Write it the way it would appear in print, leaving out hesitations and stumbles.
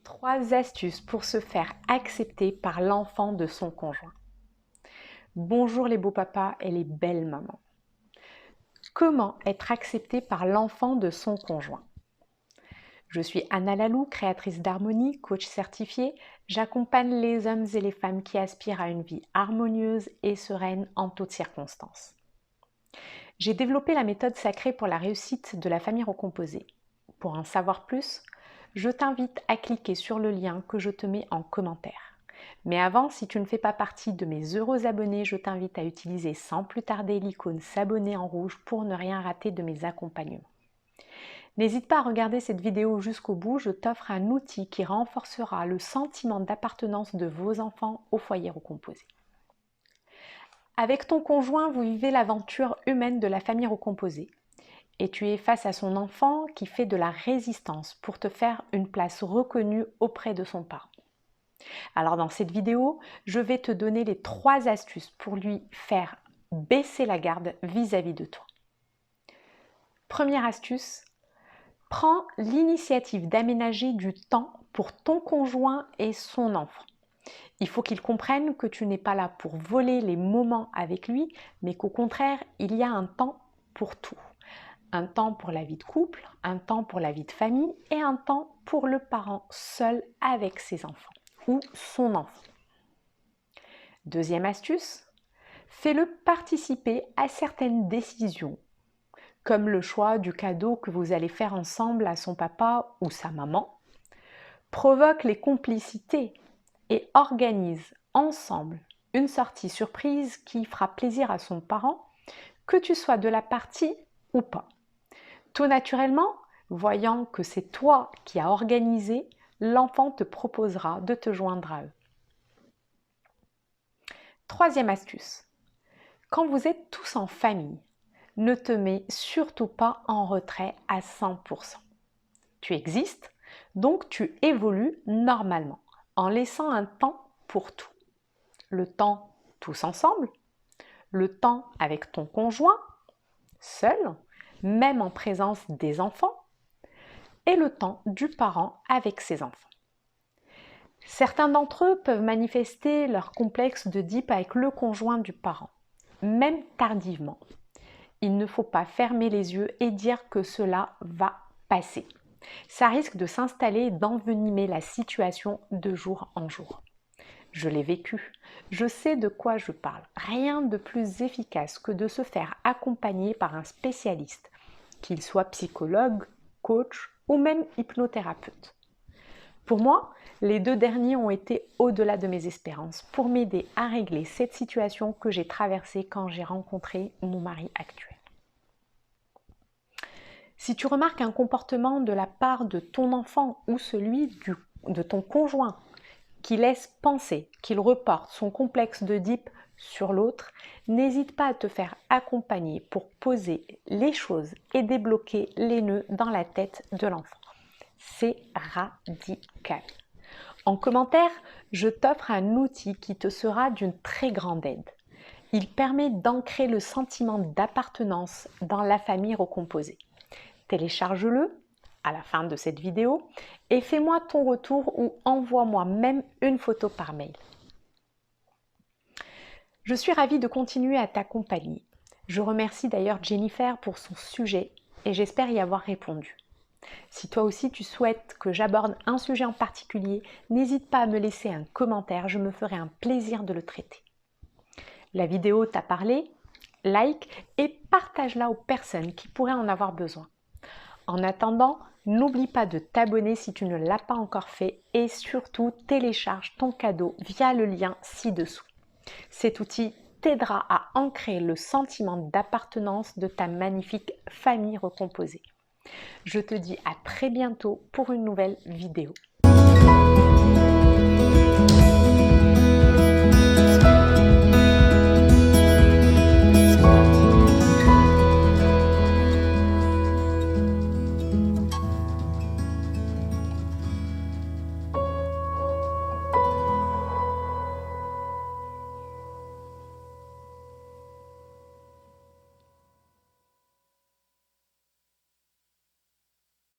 3 astuces pour se faire accepter par l'enfant de son conjoint. Bonjour les beaux papas et les belles mamans. Comment être accepté par l'enfant de son conjoint? Je suis Anna Lalou, créatrice d'harmonie, coach certifiée. J'accompagne les hommes et les femmes qui aspirent à une vie harmonieuse et sereine en toutes circonstances. J'ai développé la méthode sacrée pour la réussite de la famille recomposée. Pour en savoir plus, je t'invite à cliquer sur le lien que je te mets en commentaire. Mais avant, si tu ne fais pas partie de mes heureux abonnés, je t'invite à utiliser sans plus tarder l'icône s'abonner en rouge pour ne rien rater de mes accompagnements. N'hésite pas à regarder cette vidéo jusqu'au bout, je t'offre un outil qui renforcera le sentiment d'appartenance de vos enfants au foyer recomposé. Avec ton conjoint, vous vivez l'aventure humaine de la famille recomposée. Et tu es face à son enfant qui fait de la résistance pour te faire une place reconnue auprès de son parent. Alors dans cette vidéo, je vais te donner les 3 astuces pour lui faire baisser la garde vis-à-vis de toi. Première astuce, prends l'initiative d'aménager du temps pour ton conjoint et son enfant. Il faut qu'il comprenne que tu n'es pas là pour voler les moments avec lui, mais qu'au contraire, il y a un temps pour tout. Un temps pour la vie de couple, un temps pour la vie de famille et un temps pour le parent seul avec ses enfants ou son enfant. Deuxième astuce, fais-le participer à certaines décisions, comme le choix du cadeau que vous allez faire ensemble à son papa ou sa maman. Provoque les complicités et organise ensemble une sortie surprise qui fera plaisir à son parent, que tu sois de la partie ou pas. Tout naturellement, voyant que c'est toi qui as organisé, l'enfant te proposera de te joindre à eux. Troisième astuce, quand vous êtes tous en famille, ne te mets surtout pas en retrait à 100%. Tu existes, donc tu évolues normalement, en laissant un temps pour tout. Le temps tous ensemble, le temps avec ton conjoint, seul, même en présence des enfants, et le temps du parent avec ses enfants. Certains d'entre eux peuvent manifester leur complexe d'Oedipe avec le conjoint du parent, même tardivement. Il ne faut pas fermer les yeux et dire que cela va passer. Ça risque de s'installer et d'envenimer la situation de jour en jour. Je l'ai vécu, je sais de quoi je parle. Rien de plus efficace que de se faire accompagner par un spécialiste, qu'il soit psychologue, coach ou même hypnothérapeute. Pour moi, les 2 derniers ont été au-delà de mes espérances pour m'aider à régler cette situation que j'ai traversée quand j'ai rencontré mon mari actuel. Si tu remarques un comportement de la part de ton enfant ou celui de ton conjoint qui laisse penser qu'il reporte son complexe d'Oedipe sur l'autre, n'hésite pas à te faire accompagner pour poser les choses et débloquer les nœuds dans la tête de l'enfant. C'est radical. En commentaire, je t'offre un outil qui te sera d'une très grande aide. Il permet d'ancrer le sentiment d'appartenance dans la famille recomposée. Télécharge-le à la fin de cette vidéo et fais-moi ton retour ou envoie-moi même une photo par mail. Je suis ravie de continuer à t'accompagner. Je remercie d'ailleurs Jennifer pour son sujet et j'espère y avoir répondu. Si toi aussi tu souhaites que j'aborde un sujet en particulier, n'hésite pas à me laisser un commentaire, je me ferai un plaisir de le traiter. La vidéo t'a parlé? Like et partage-la aux personnes qui pourraient en avoir besoin. En attendant, n'oublie pas de t'abonner si tu ne l'as pas encore fait et surtout télécharge ton cadeau via le lien ci-dessous. Cet outil t'aidera à ancrer le sentiment d'appartenance de ta magnifique famille recomposée. Je te dis à très bientôt pour une nouvelle vidéo.